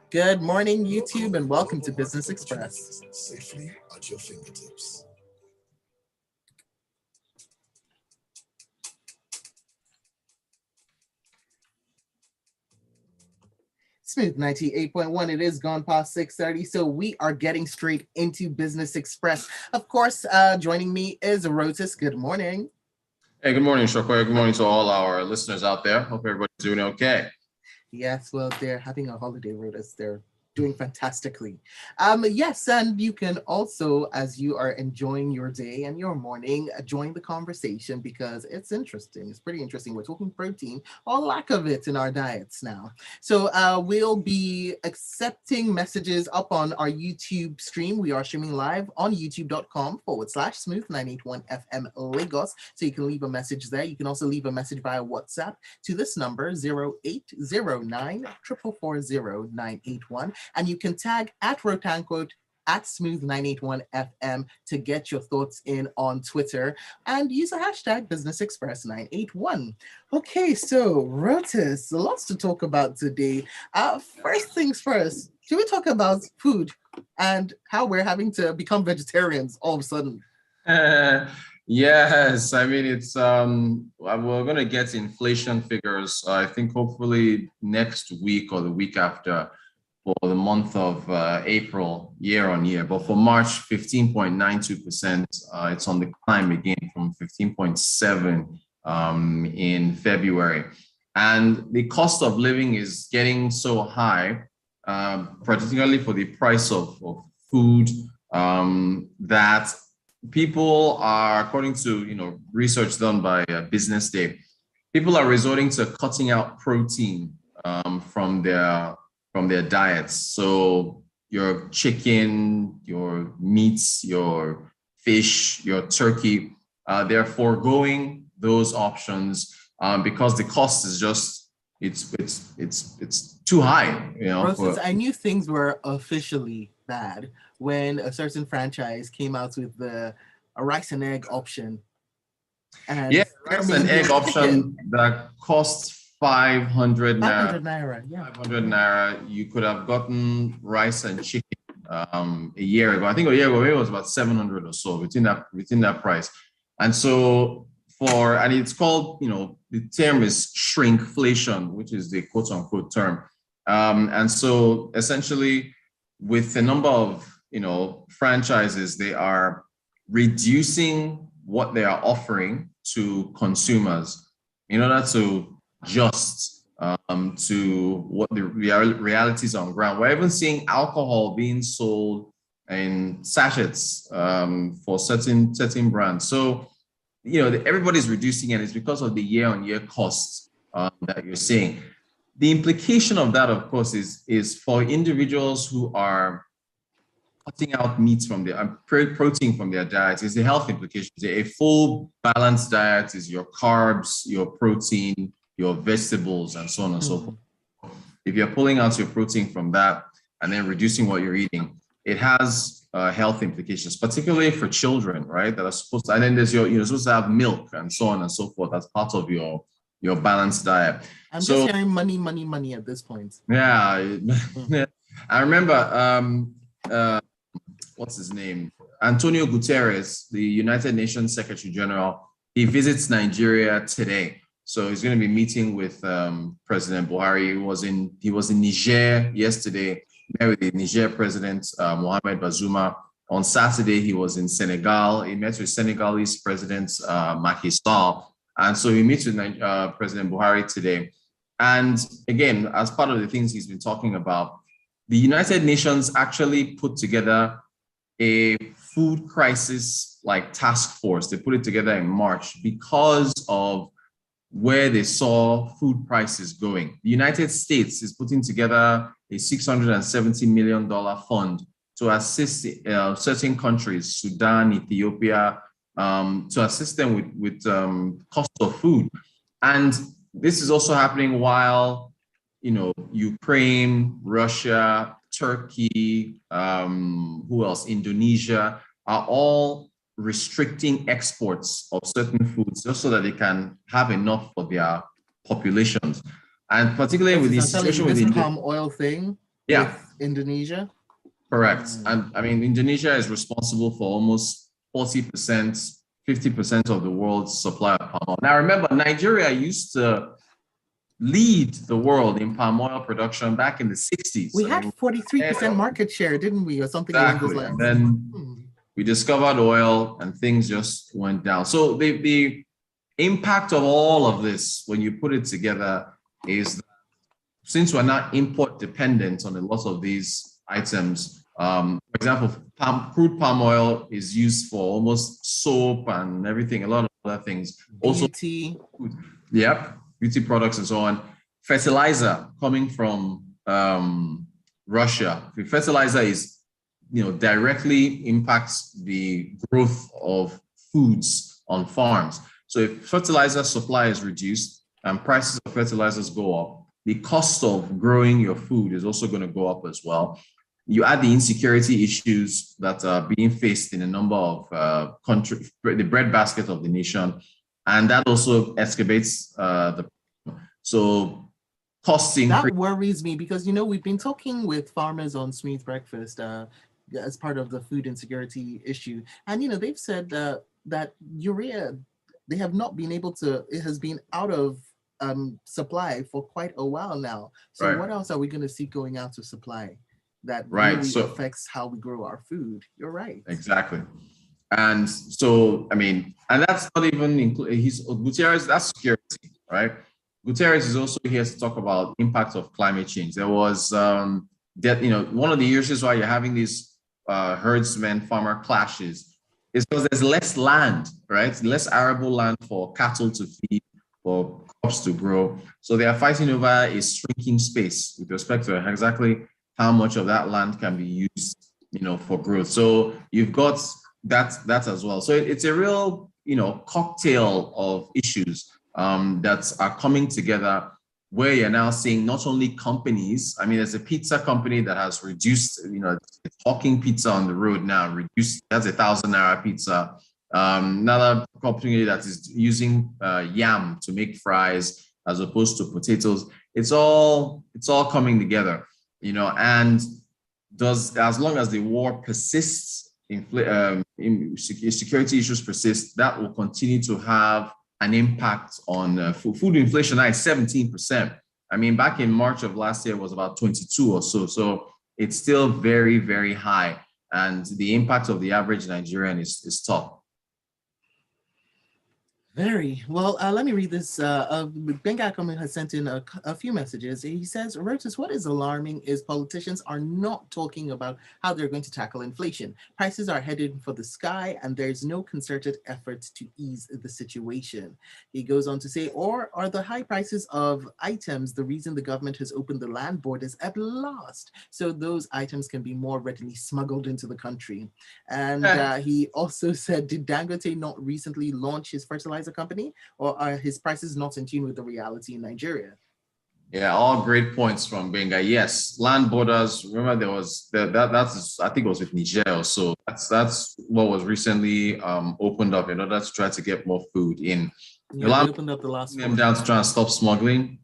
Good morning, YouTube, and welcome to Business Express. Safely at your fingertips. Smooth 98.1. It is gone past 6:30, so we are getting straight into Business Express. Of course, joining me is Rotus. Good morning. Hey, good morning, Shokwe. Good morning to all our listeners out there. Hope everybody's doing okay. Yes, well, they're having a holiday, Rotus. They're doing fantastically. Yes, and you can also, as you are enjoying your day and your morning, join the conversation because it's interesting. It's pretty interesting. We're talking protein or lack of it in our diets now. So we'll be accepting messages up on our YouTube stream. We are streaming live on youtube.com/smooth981FM Lagos. So you can leave a message there. You can also leave a message via WhatsApp to this number 0809 444 981. And you can tag at Rotanquote at Smooth981FM to get your thoughts in on Twitter and use the hashtag Business Express 981. Okay, so Rotus, lots to talk about today. First things first, should we talk about food and how we're having to become vegetarians all of a sudden? Yes, I mean we're gonna get inflation figures. I think hopefully next week or the week after for the month of April year on year. But for March, 15.92%. It's on the climb again from 15.7 in February, and the cost of living is getting so high, particularly for the price of food, that people are, according to research done by Business Day, people are resorting to cutting out protein from their diets. So your chicken, your meats, your fish, your turkey, they're foregoing those options because the cost is just it's too high. I knew things were officially bad when a certain franchise came out with a rice and egg option. And rice and egg option that costs 500 naira. 500 naira, yeah. 500 naira. You could have gotten rice and chicken a year ago. I think a year ago it was about 700 or so within that price. And so and it's called, the term is shrinkflation, which is the quote unquote term. And so essentially with a number of, franchises, they are reducing what they are offering to consumers in order to just to what the realities on ground. We're even seeing alcohol being sold in sachets for certain brands. So, everybody's reducing it. It's because of the year-on-year costs that you're seeing. The implication of that, of course, is for individuals who are cutting out meats from their protein from their diets, is the health implications. A full balanced diet is your carbs, your protein, your vegetables, and so on and so forth. If you're pulling out your protein from that and then reducing what you're eating, it has health implications, particularly for children, right? That are supposed to, and then there's you're supposed to have milk and so on and so forth as part of your balanced diet. I'm just hearing money at this point. Yeah. I remember what's his name? Antonio Guterres, the United Nations Secretary General. He visits Nigeria today. So he's going to be meeting with President Buhari. He was in Niger yesterday, met with the Niger President Mohamed Bazoum. On Saturday, he was in Senegal. He met with Senegalese President Macky Sall. And so he meets with President Buhari today. And again, as part of the things he's been talking about, the United Nations actually put together a food crisis task force. They put it together in March because of where they saw food prices going. The United States is putting together a $670 million fund to assist certain countries, Sudan, Ethiopia, to assist them with cost of food. And this is also happening while, Ukraine, Russia, Turkey, who else? Indonesia are all restricting exports of certain foods just so that they can have enough for their populations. And particularly with the situation with the palm oil thing. Yeah, with Indonesia. correct. And I mean, Indonesia is responsible for almost 40%, 50% of the world's supply of palm oil. Now, remember, Nigeria used to lead the world in palm oil production back in the 60s. We had 43% market share, didn't we, or something along those exactly. lines? And then we discovered oil and things just went down. So the impact of all of this, when you put it together, is that since we're not import dependent on a lot of these items, for example, crude palm oil is used for almost soap and everything, a lot of other things. Beauty. Also, yep, beauty products and so on. Fertilizer coming from Russia. The fertilizer is, directly impacts the growth of foods on farms. So if fertilizer supply is reduced and prices of fertilizers go up, the cost of growing your food is also going to go up as well. You add the insecurity issues that are being faced in a number of countries, the breadbasket of the nation, and that also excavates so costs increase. That worries me because, we've been talking with farmers on Smooth Breakfast as part of the food insecurity issue. And, they've said that urea, they have not been able to, it has been out of supply for quite a while now. So Right. What else are we going to see going out of supply that Right. really affects how we grow our food? You're right. Exactly. And so, I mean, and that's not even Gutierrez, that's security, right? Gutierrez is also here to talk about impact of climate change. There was one of the issues why you're having these herdsmen farmer clashes is because there's less land, right? Less arable land for cattle to feed, for crops to grow. So they are fighting over a shrinking space with respect to exactly how much of that land can be used, for growth. So you've got that as well. So it's a real, cocktail of issues that are coming together where you're now seeing not only companies, I mean, there's a pizza company that has reduced, it's hawking pizza on the road now, that's 1,000 naira pizza. Another company that is using yam to make fries as opposed to potatoes. It's all coming together, and as long as the war persists, security issues persist, that will continue to have an impact on food inflation. Now is 17%. I mean, back in March of last year was about 22 or so. So it's still very, very high. And the impact of the average Nigerian is tough. Very well. Let me read this. Benga Akomen has sent in a few messages. He says, Rotus, what is alarming is politicians are not talking about how they're going to tackle inflation. Prices are headed for the sky and there's no concerted effort to ease the situation. He goes on to say, or are the high prices of items the reason the government has opened the land borders at last, so those items can be more readily smuggled into the country? And he also said, did Dangote not recently launch his fertilizer company, or are his prices not in tune with the reality in Nigeria? Yeah, all great points from Benga. Yes, land borders. Remember, there was that's I think it was with Niger or so. That's what was recently opened up in order to try to get more food in. Yeah, they opened up the last them down to try and stop smuggling.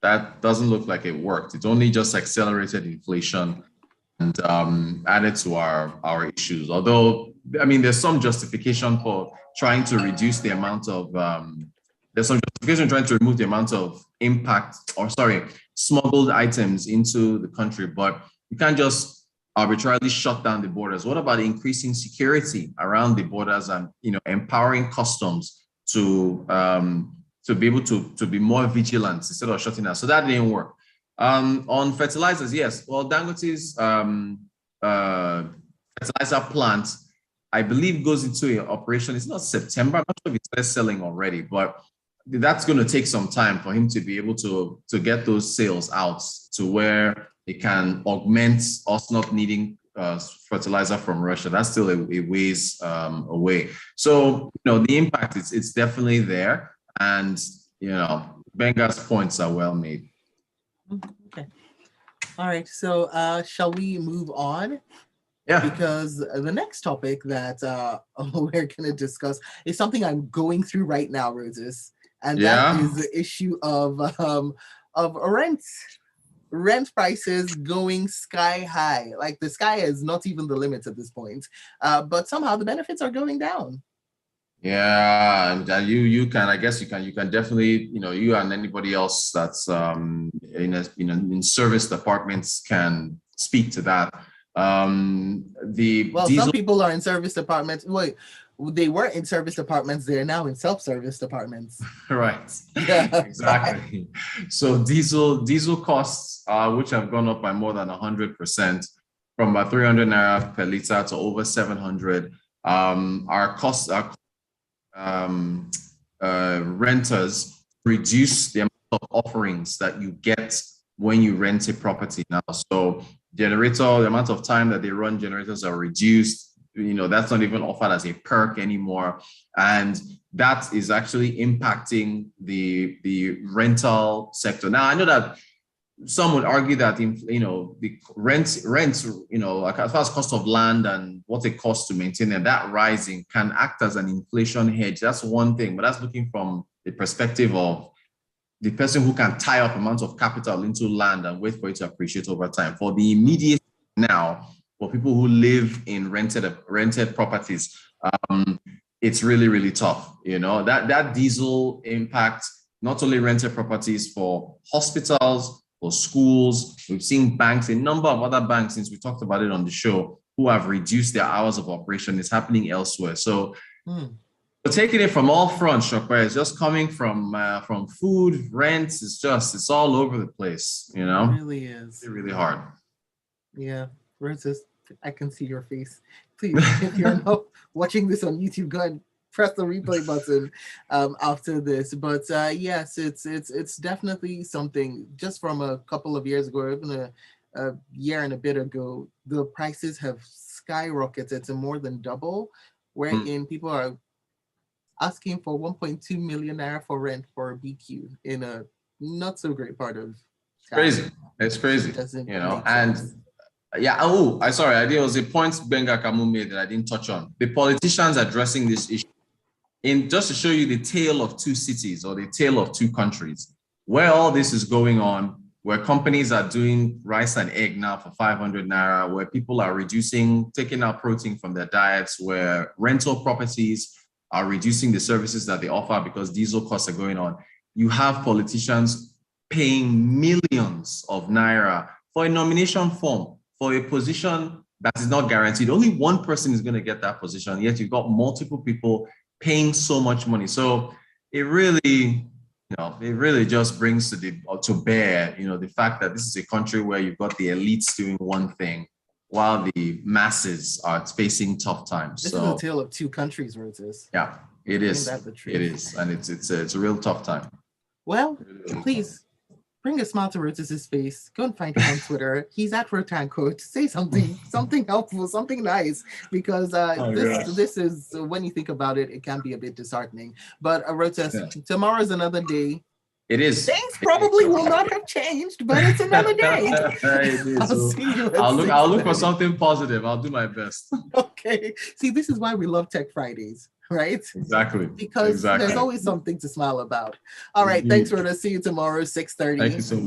That doesn't look like it worked. It only just accelerated inflation and added to our issues. Although, I mean, there's some justification for trying to reduce the amount of there's some justification trying to remove the amount of smuggled items into the country, but you can't just arbitrarily shut down the borders. What about increasing security around the borders and empowering customs to be able to be more vigilant instead of shutting down? So that didn't work. On fertilizers, yes. Well, Dangote's fertilizer plant, I believe, goes into operation. It's not September. I'm not sure if it started selling already, but that's going to take some time for him to be able to get those sales out to where it can augment us not needing fertilizer from Russia. That's still a ways away. So, the impact, it's definitely there. And, Benga's points are well made. Okay. All right. So shall we move on? Yeah. Because the next topic that we're going to discuss is something I'm going through right now, Rotus. And that is the issue of rent. rent prices going sky high. Like the sky is not even the limit at this point. But somehow the benefits are going down. Yeah, and you can, I guess you can definitely, you and anybody else that's in service departments can speak to that. Some people are in service departments. Wait, they were in service departments. They're now in self-service departments. Right. Yeah, Exactly. So diesel costs, which have gone up by more than 100%, from about 300 naira per liter to over 700. Our costs are renters reduce the amount of offerings that you get when you rent a property now. So the amount of time that they run generators are reduced. That's not even offered as a perk anymore. And that is actually impacting the rental sector. Now, I know that some would argue that, the rents, like as far as cost of land and what it costs to maintain it, that rising can act as an inflation hedge. That's one thing, but that's looking from the perspective of the person who can tie up amounts of capital into land and wait for it to appreciate over time. For the immediate now, for people who live in rented properties, it's really, really tough. That diesel impacts not only rented properties, for hospitals, for schools. We've seen banks, a number of other banks, since we talked about it on the show, who have reduced their hours of operation. It's happening elsewhere. So taking it from all fronts, Shokwe, it's just coming from food, rents. It's all over the place. It really is. It's really hard. Yeah, Rotus, I can see your face. Please, if you're not watching this on YouTube, go ahead, press the replay button after this. But yes, it's definitely something. Just from a couple of years ago, even a year and a bit ago, the prices have skyrocketed to more than double, wherein people are asking for 1.2 million naira for rent for a BQ in a not so great part of town. It's crazy. And sense. yeah. There was a point Benga Kamu made that I didn't touch on. The politicians addressing this issue, just to show you the tale of two cities or the tale of two countries, where all this is going on, where companies are doing rice and egg now for 500 naira, where people are taking out protein from their diets, where rental properties are reducing the services that they offer because diesel costs are going on. You have politicians paying millions of naira for a nomination form, for a position that is not guaranteed. Only one person is going to get that position, yet you've got multiple people paying so much money. So it really just brings to bear, the fact that this is a country where you've got the elites doing one thing while the masses are facing tough times. This is a tale of two countries, Rotus. Yeah, it is. It is, and it's a real tough time. Well, please bring a smile to Rotus's face. Go and find him on Twitter. He's at Rotancoat. Say something helpful, something nice, because this is, when you think about it, it can be a bit disheartening. But Rotus, tomorrow's another day. It is. Things probably will not have changed, but it's another day. It is. I'll look for something positive. I'll do my best. Okay. See, this is why we love Tech Fridays, right? Exactly. Because there's always something to smile about. All right. Thanks, Rhoda. See you tomorrow, 6:30. Thank you so much.